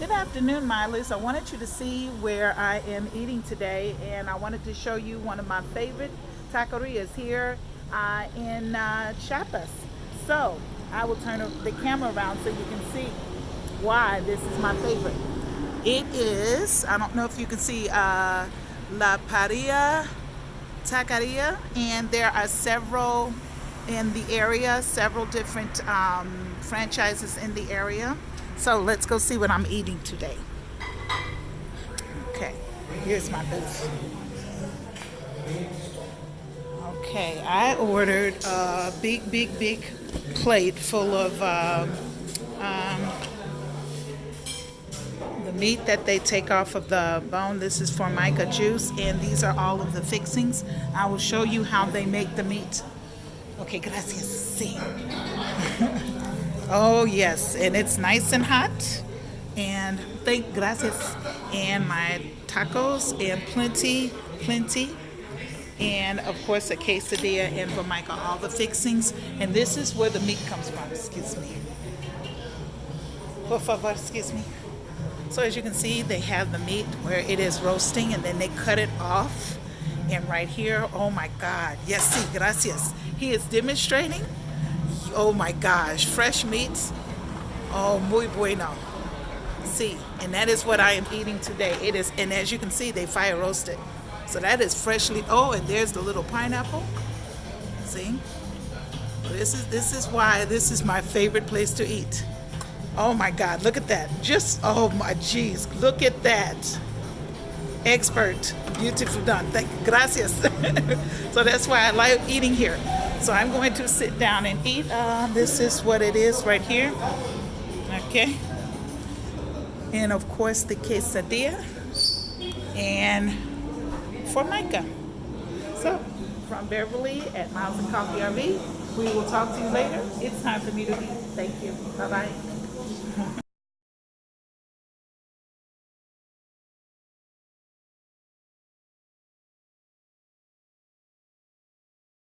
Good afternoon, Milers. I wanted you to see where I am eating today, and I wanted to show you one of my favorite taquerias here in Chiapas. So I will turn the camera around so you can see why this is my favorite. It is, I don't know if you can see, La Paria Tacqueria, and there are several in the area, several different franchises in the area. So let's go see what I'm eating today. Okay, here's my booth. Okay, I ordered a big plate full of the meat that they take off of the bone. This is formica juice, and these are all of the fixings. I will show you how they make the meat. Okay, gracias. Sí. Oh yes, and it's nice and hot. And gracias. And my tacos and plenty. And of course a quesadilla and formica, all the fixings. And this is where the meat comes from. Excuse me. Por favor, excuse me. So as you can see, they have the meat where it is roasting, and then they cut it off. And right here, oh my God, yes, sí, gracias. He is demonstrating. Oh my gosh, fresh meats. Oh, muy bueno. See, and that is what I am eating today. It is, and as you can see, they fire roast it. So that is freshly. Oh, and there's the little pineapple. See, this is why this is my favorite place to eat. Oh my God, look at that. Just, oh my geez, look at that. Expert, beautiful done. Gracias. So that's why I like eating here. So I'm going to sit down and eat. This is what it is right here. Okay. And of course the quesadilla and formica. So from Beverly at Miles and Coffee RV, we will talk to you later. It's time for me to eat. Thank you. Bye-bye.